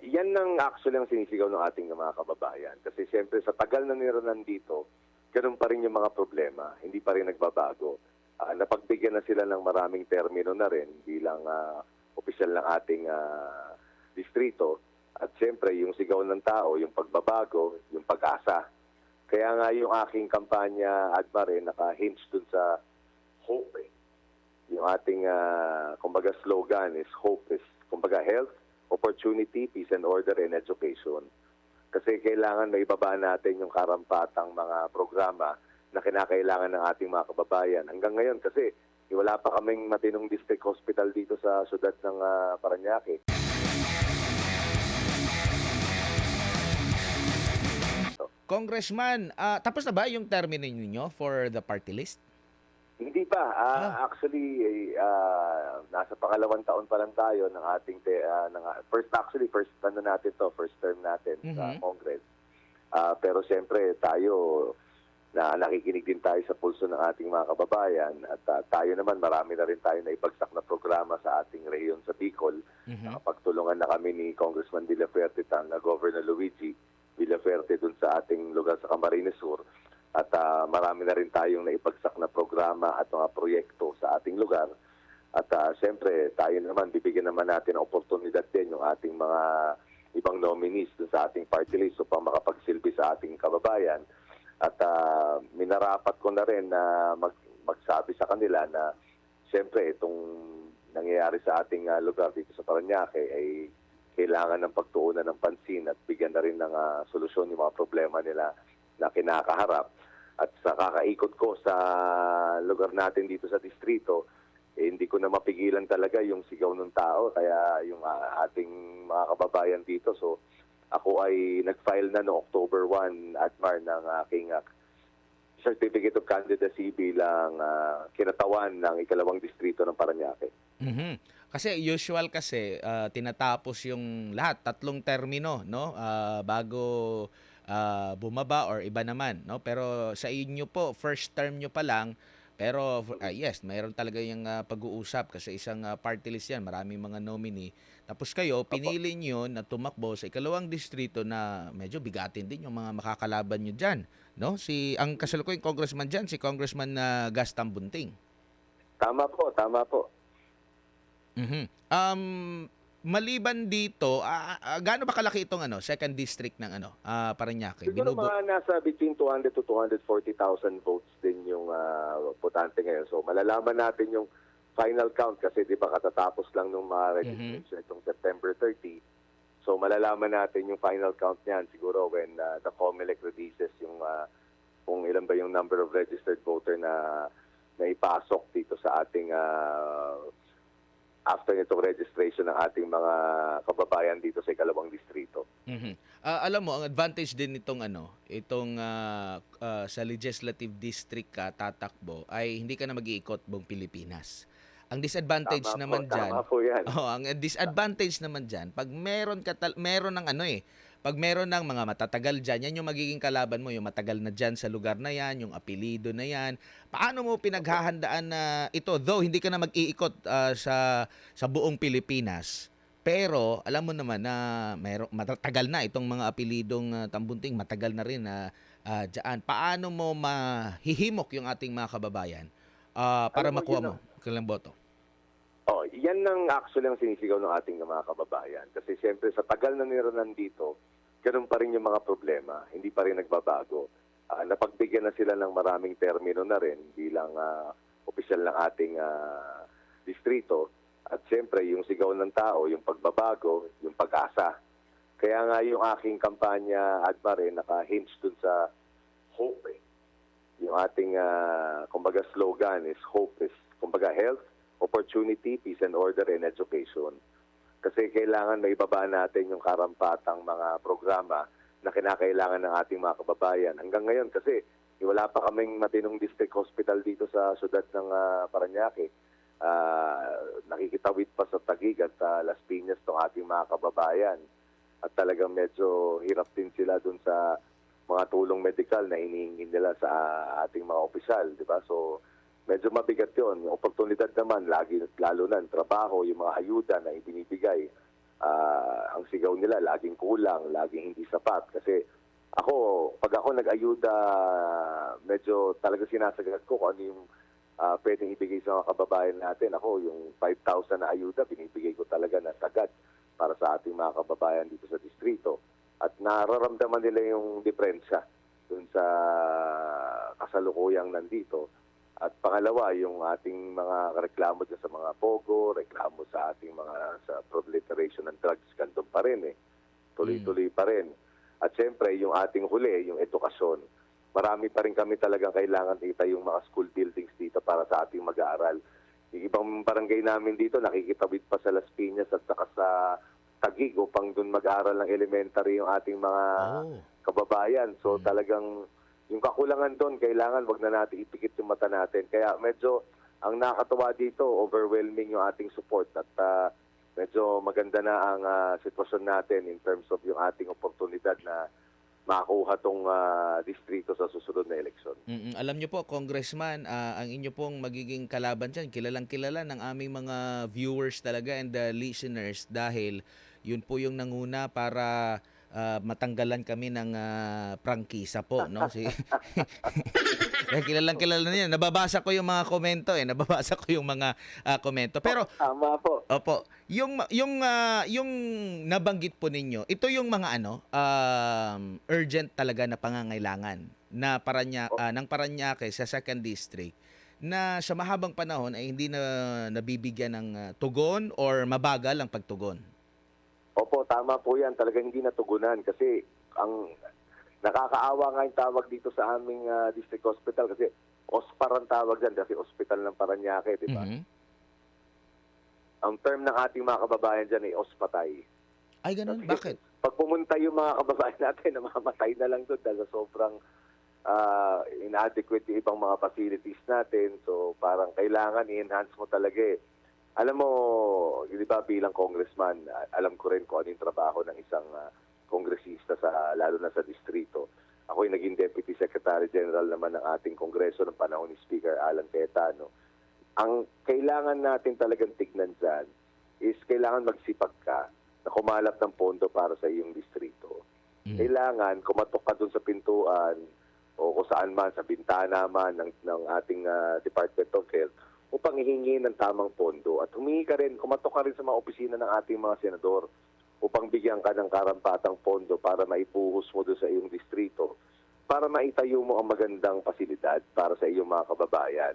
Yan ang actually ang sinisigaw ng ating mga kababayan. Kasi siyempre sa tagal na nila nandito, ganun pa rin yung mga problema. Hindi pa rin nagbabago. Napagbigyan na sila ng maraming termino na rin bilang opisyal ng ating distrito. At siyempre yung sigaw ng tao, yung pagbabago, yung pag-asa. Kaya nga yung aking kampanya, Admar, naka-hinge dun sa hope. Yung ating, kumbaga, slogan is hope is, kumbaga, health, opportunity, peace and order, and education. Kasi kailangan maibaba natin yung karampatang mga programa na kinakailangan ng ating mga kababayan. Hanggang ngayon kasi wala pa kaming matinong district hospital dito sa syudad ng Parañaque. Congressman, tapos na ba yung termino ninyo for the party list? Hindi pa. Actually, nasa pangalawang taon pa lang tayo ng ating first ano natin to, first term natin sa Congress. Pero siyempre tayo nakikinig din tayo sa pulso ng ating mga kababayan at tayo naman marami na rin tayo na ibagsak na programa sa ating rehiyon sa Bicol. Pagtulungan na kami ni Congressman Villafuerte at Governor Luigi Villafuerte dun sa ating lugar sa Camarines Sur. At marami na rin tayong naipagsak na programa at mga proyekto sa ating lugar. At siyempre, tayo naman, bibigyan naman natin ng oportunidad din yung ating mga ibang nominees sa ating party list upang makapagsilbi sa ating kababayan. At minarapat ko na rin na magsabi sa kanila na siyempre, itong nangyayari sa ating lugar dito sa Parañaque ay kailangan ng pagtuunan ng pansin at bigyan na rin ng solusyon yung mga problema nila na kinakaharap. At sa kakaikot ko sa lugar natin dito sa distrito, hindi ko na mapigilan talaga yung sigaw ng tao, kaya yung ating mga kababayan dito. So ako ay nag-file na no October 1, Admar, ng aking Certificate of Candidacy bilang kinatawan ng ikalawang distrito ng Parañaque. Kasi usual kasi tinatapos yung lahat, 3 termino, no? Bago bumaba or iba naman, no? Pero sa inyo po, first term nyo pa lang, pero yes, mayroon talaga yung pag-uusap kasi isang party list yan, maraming mga nominee. Tapos kayo, pinili nyo na tumakbo sa ikalawang distrito na medyo bigatin din yung mga makakalaban nyo dyan, no? Ang kasalukuyang congressman dyan, si Congressman Gaston Bunting. Tama po, tama po. Maliban dito, gaano ba kalaki itong second district ng Parañaque? Siguro mga nasa between 200 to 240,000 votes din yung botante ngayon. So malalaman natin yung final count kasi di ba katatapos lang nung mga registration itong September 30. So malalaman natin yung final count niyan siguro when the COMELEC releases yung kung ilan ba yung number of registered voter na ipasok dito sa ating after itong registration ng ating mga kababayan dito sa ikalawang distrito. Alam mo, ang advantage din nitong sa legislative district ka tatakbo ay hindi ka na mag-iikot buong Pilipinas. Ang disadvantage naman diyan, ang disadvantage naman diyan, pag meron ng pag meron ng mga matatagal diyan, yan yung magiging kalaban mo, yung matagal na diyan sa lugar na yan, yung apelyido na yan. Paano mo pinaghahandaan na ito, though hindi ka na mag-iikot sa buong Pilipinas, pero alam mo naman na matagal na itong mga apelidong Tambunting, matagal na rin na diyan. Paano mo mahihimok yung ating mga kababayan para makuha mo kailang boto? Yan ang actually ang sinisigaw ng ating mga kababayan. Kasi siyempre sa tagal na nila nandito, ganun pa rin yung mga problema. Hindi pa rin nagbabago. Napagbigyan na sila ng maraming termino na rin bilang opisyal ng ating distrito. At siyempre yung sigaw ng tao, yung pagbabago, yung pag-asa. Kaya nga yung aking kampanya, Admar, naka-hinge dun sa hope. Yung ating, kumbaga, slogan is hope is, kumbaga, health, opportunity, peace and order, and education. Kasi kailangan maibaba natin yung karampatang mga programa na kinakailangan ng ating mga kababayan. Hanggang ngayon kasi wala pa kaming matinong district hospital dito sa syudad ng Parañaque. Nakikitawid pa sa Taguig at Las Piñas itong ating mga kababayan. At talagang medyo hirap din sila dun sa mga tulong medikal na hinihingi nila sa ating mga opisyal, di ba? So medyo mabigat yun. Yung oportunidad naman, lalo na trabaho, yung mga ayuda na ibinibigay ang sigaw nila laging kulang, laging hindi sapat. Kasi pag ako nag-ayuda, medyo talaga sinasagat ko kung ano yung pwedeng ibigay sa mga kababayan natin. Ako, yung 5,000 na ayuda, binibigay ko talaga na sagad para sa ating mga kababayan dito sa distrito. At nararamdaman nila yung diferensya dun sa kasalukuyang nandito. At pangalawa, yung ating mga reklamo dyan sa mga pogo, reklamo sa ating mga sa proliferation ng drugs, gandun pa rin eh. Tuloy-tuloy pa rin. At siyempre, yung ating huli, yung edukasyon. Marami pa rin kami talagang kailangan yung mga school buildings dito para sa ating mag-aaral. Yung ibang barangay namin dito, nakikitawid pa sa Las Piñas at saka sa Taguig upang doon mag-aaral ng elementary yung ating mga kababayan. So talagang yung kakulangan doon, kailangan wag na natin ipikit yung mata natin. Kaya medyo ang nakakatuwa dito, overwhelming yung ating support at medyo maganda na ang sitwasyon natin in terms of yung ating oportunidad na makakuha tong distrito sa susunod na eleksyon. Alam niyo po, Congressman, ang inyo pong magiging kalaban dyan, kilalang kilala ng aming mga viewers talaga and listeners dahil yun po yung nanguna para matanggalan kami ng prangkisa po, no? Kilalang kilala niya. Nababasa ko yung mga komento Nababasa ko yung mga komento. Pero tama po. Opo, yung nabanggit po ninyo, ito yung mga urgent talaga na pangangailangan na ng Parañaque sa 2nd District na sa mahabang panahon ay hindi na nabibigyan ng tugon or mabagal ang pagtugon. Opo, tama po yan. Talagang hindi natugunan kasi ang nakakaawa nga yung tawag dito sa aming district hospital kasi OSPAR ang tawag dyan kasi Hospital ng Parañaque, di ba? Ang term ng ating mga kababayan dyan ay ospatay. Ay, ganun? Kasi bakit? Pag pumunta yung mga kababayan natin, namamatay na lang doon dahil sobrang inadequate yung ibang mga facilities natin. So parang kailangan i-enhance mo talaga eh. Alam mo, di ba bilang congressman, alam ko rin kung ano yung trabaho ng isang kongresista lalo na sa distrito. Ako yung naging Deputy Secretary General naman ng ating kongreso ng panahon ni Speaker Alan Cayetano. Ang kailangan natin talagang tignan dyan is kailangan magsipag ka na kumalap ng pondo para sa iyong distrito. Kailangan kumatok ka dun sa pintuan o kung saan man, sa bintana man ng ating Department of Health upang ihingi ng tamang pondo. At humingi ka rin, kumatok ka rin sa mga opisina ng ating mga senador upang bigyan ka ng karampatang pondo para maipuhos mo doon sa iyong distrito para maitayo mo ang magandang pasilidad para sa iyong mga kababayan.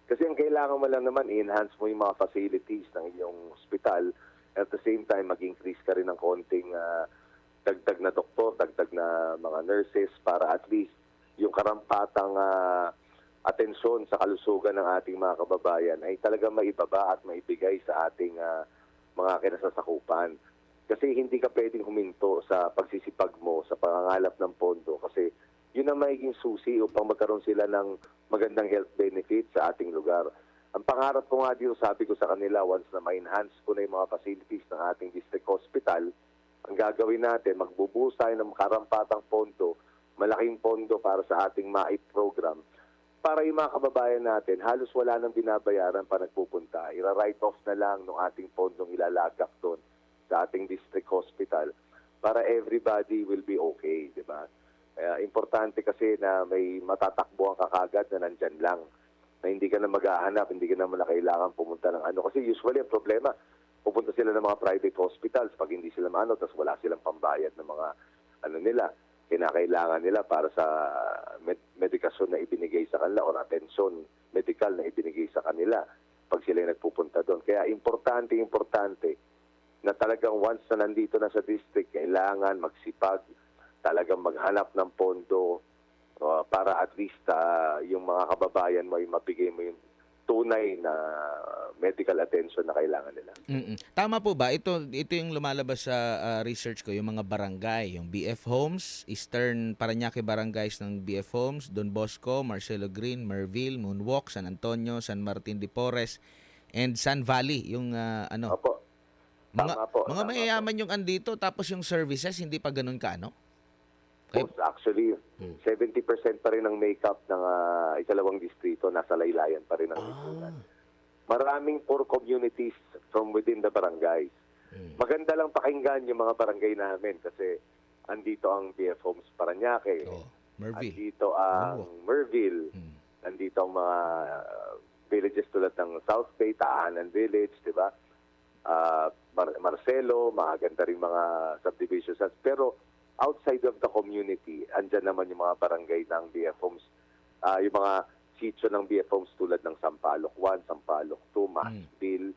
Kasi ang kailangan mo lang naman, i-enhance mo yung mga facilities ng iyong hospital at the same time, mag-increase ka rin ng konting dagdag na doktor, dagdag na mga nurses para at least yung karampatang atensyon sa kalusugan ng ating mga kababayan ay talagang maibaba at maibigay sa ating mga kinasasakupan. Kasi hindi ka pwedeng huminto sa pagsisipag mo sa pangangalap ng pondo kasi yun ang magiging susi upang magkaroon sila ng magandang health benefits sa ating lugar. Ang pangarap ko nga dito, sabi ko sa kanila, once na ma-enhance ko na yung mga facilities ng ating district hospital, ang gagawin natin, magbubuhos tayo ng karampatang pondo, malaking pondo para sa ating MAIP program, para yung mga kababayan natin, halos wala nang binabayaran pa nagpupunta. Ira-write off na lang ng ating pondong ilalagak doon sa ating district hospital para everybody will be okay, di ba? Importante kasi na may matatakbo ang kakagad na nandyan lang. Na hindi ka na maghahanap, hindi ka na kailangan pumunta ng ano. Kasi usually ang problema, pupunta sila ng mga private hospitals pag hindi sila tapos wala silang pambayad ng mga kinakailangan nila para sa medikasyon na ibinigay sa kanila or atensyon medical na ibinigay sa kanila pag sila nagpupunta doon. Kaya importante na talagang once na nandito na sa district, kailangan magsipag, talagang maghanap ng pondo para at least yung mga kababayan mo ay mabigay mo yung tunay na medical attention na kailangan nila. Tama po ba? Ito yung lumalabas sa research ko, yung mga barangay, yung BF Homes, Eastern Parañaque Barangays ng BF Homes, Don Bosco, Marcelo Green, Merville, Moonwalk, San Antonio, San Martin de Porres, and San Valley, yung Opo. Mga mayayaman yung andito, tapos yung services, hindi pa ganun kaano? Okay. Actually, 70% pa rin ng makeup ng ikalawang distrito, nasa laylayan pa rin ng lipunan. Maraming poor communities from within the barangays. Maganda lang pakinggan yung mga barangay namin kasi andito ang BF Homes Parañaque, Merville. andito ang Merville, andito ang mga villages tulad ng South Bay, Taanan Village, di ba? Marcelo, maganda rin mga subdivisions. Pero outside of the community, andyan naman yung mga barangay ng BF Homes, yung mga sitio ng BF Homes tulad ng Sampaloc 1, Sampaloc 2, Masville,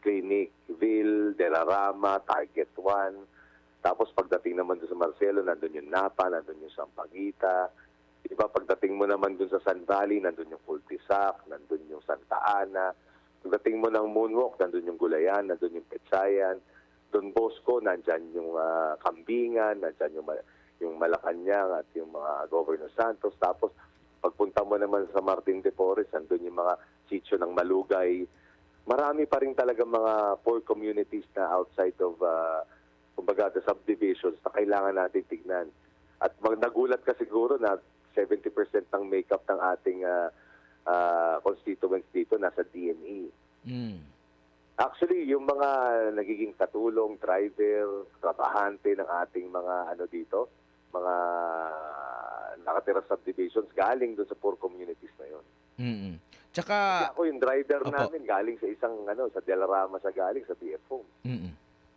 Clinicville, Derarama, Target 1. Tapos pagdating naman doon sa Marcelo, nandun yung Napa, nandun yung Sampaguita. Diba, pagdating mo naman doon sa San Valley, nandun yung Fultisac, nandun yung Santa Ana. Pagdating mo ng Moonwalk, nandun yung Gulayan, nandun yung Petsayan. Don Bosco, nandyan yung Kambingan, nandyan yung Malacanang at yung mga Governor Santos. Tapos pagpunta mo naman sa Martin de Porres, nandun yung mga sitio ng Malugay. Marami pa rin talaga mga poor communities na outside of kumbaga the subdivisions na kailangan natin tignan. At nagulat ka siguro na 70% ng makeup ng ating constituents dito nasa DME. Actually, yung mga nagiging katulong, driver, trabahante ng ating mga dito, mga nakatira subdivisions, galing doon sa poor communities na yun. Tsaka, kasi ako yung driver namin galing sa isang sa Delarama sa galing sa BF Home.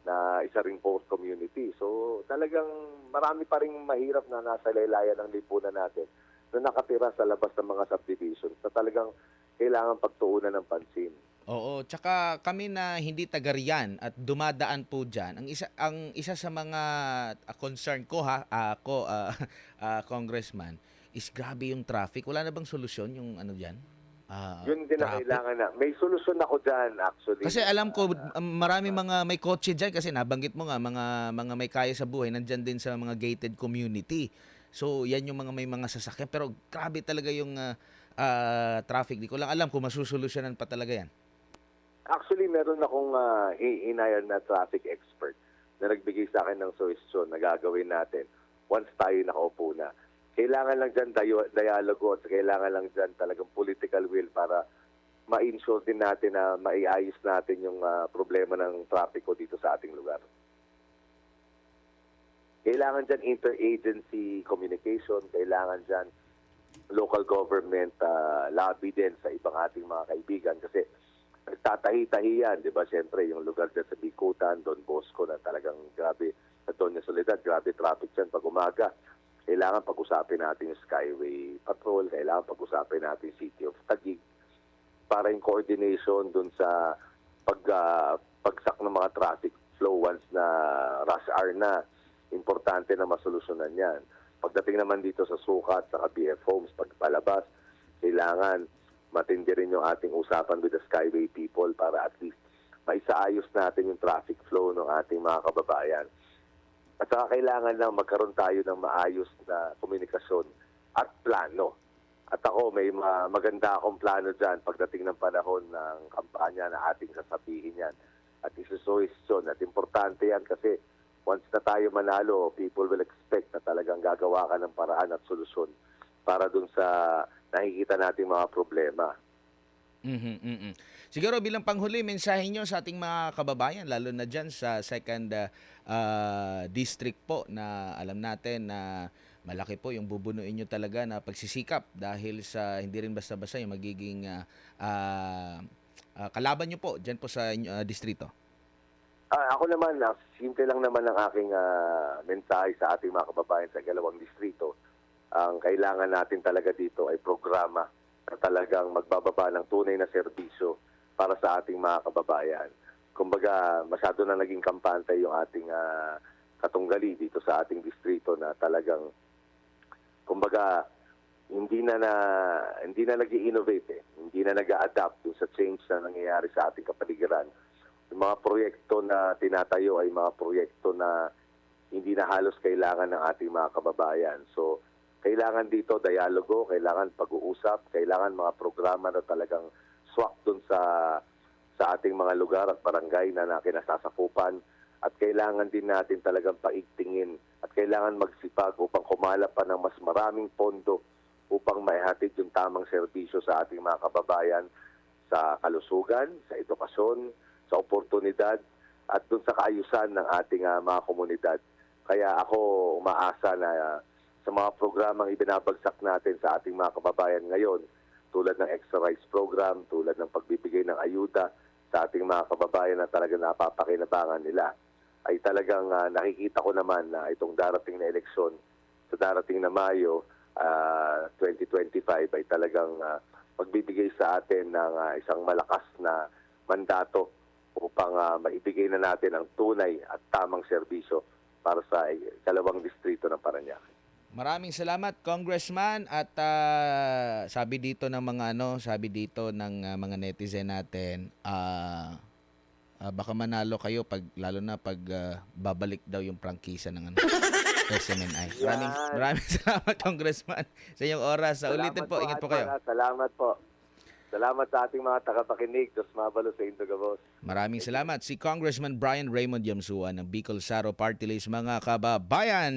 Na isa ring poor community. So talagang marami pa ring mahirap na nasa laylayan ng lipunan natin na nakatira sa labas ng mga subdivisions na talagang kailangan pagtuunan ng pansin. Oo, tsaka kami na hindi taga riyan at dumadaan po diyan. Ang isa sa mga concern ko Congressman, is grabe yung traffic. Wala na bang solusyon yung diyan? Yun din ang kailangan na. May solusyon ako dyan, actually. Kasi alam ko, marami mga may kotse dyan kasi nabanggit mo nga, mga may kaya sa buhay, nandyan din sa mga gated community. So, yan yung mga may mga sasakyan. Pero grabe talaga yung traffic. Di ko lang alam kung masusolusyonan pa talaga yan. Actually, meron akong hinayan na traffic expert na nagbigay sa akin ng suggestion na gagawin natin once tayo nakaupo na. Kailangan lang dyan dialogo at kailangan lang dyan talagang political will para ma-ensure din natin na maiayos natin yung problema ng trapiko dito sa ating lugar. Kailangan dyan interagency communication, kailangan dyan local government lobby din sa ibang ating mga kaibigan kasi nagtatahi-tahi yan, di ba? Siyempre, yung lugar dyan sa Bicutan, Don Bosco na talagang grabe, sa Doña Soledad, grabe traffic dyan pag umaga. Kailangan pag-usapin natin yung Skyway Patrol, kailangan pag-usapin natin yung City of Taguig para yung coordination dun sa pagsak ng mga traffic flow once na rush hour na. Importante na masolusyonan yan. Pagdating naman dito sa Sukat, sa BF Homes, pagpalabas, kailangan matindi rin yung ating usapan with the Skyway people para at least maisaayos natin yung traffic flow ng ating mga kababayan. At saka kailangan lang magkaroon tayo ng maayos na komunikasyon at plano. At ako, may maganda akong plano dyan pagdating ng panahon ng kampanya na ating sasabihin yan. At isusuhisyon. At importante yan kasi once na tayo manalo, people will expect na talagang gagawa ka ng paraan at solusyon para dun sa nakikita nating mga problema. Siguro bilang panghuli, mensahe nyo sa ating mga kababayan, lalo na dyan sa second district po na alam natin na malaki po yung bubunuin nyo talaga na pagsisikap dahil sa hindi rin basta-basta yung magiging kalaban nyo po dyan po sa distrito. Ako naman, simple lang naman ang aking mensahe sa ating mga kababayan sa ikalawang distrito. Ang kailangan natin talaga dito ay programa na talagang magbababa ng tunay na serbisyo para sa ating mga kababayan. Kumbaga, masyado na naging kampante yung ating katunggali dito sa ating distrito na talagang, kumbaga, hindi na nag-i-innovate, hindi na nag-a-adapt sa change na nangyayari sa ating kapaligiran. Yung mga proyekto na tinatayo ay mga proyekto na hindi na halos kailangan ng ating mga kababayan. So, kailangan dito dialogo, kailangan pag-uusap, kailangan mga programa na talagang swak dun sa ating mga lugar at barangay na kinasasakupan at kailangan din natin talagang paigtingin at kailangan magsipag upang kumalap pa ng mas maraming pondo upang maihatid yung tamang serbisyo sa ating mga kababayan sa kalusugan, sa edukasyon, sa oportunidad at dun sa kaayusan ng ating mga komunidad. Kaya ako umaasa na sa mga programang ibinabagsak natin sa ating mga kababayan ngayon, tulad ng Extra Rice Program, tulad ng pagbibigay ng ayuda sa ating mga kababayan na talagang napapakinabangan nila, ay talagang nakikita ko naman na itong darating na eleksyon sa darating na Mayo 2025 ay talagang magbibigay sa atin ng isang malakas na mandato upang maibigay na natin ang tunay at tamang serbisyo para sa ikalawang distrito ng Parañaque. Maraming salamat, Congressman, at sabi dito ng mga netizen natin, baka manalo kayo lalo na pag babalik daw yung prangkisa ng SMNI. Maraming salamat, Congressman, sa inyong oras. Sa ulitin po, ingat po kayo. Salamat po. Salamat sa ating mga tagapakinig. Diyos mabalo sa Indogabos. Maraming salamat. Si Congressman Brian Raymond Yamsua ng Bicol Saro Party List, mga kababayan.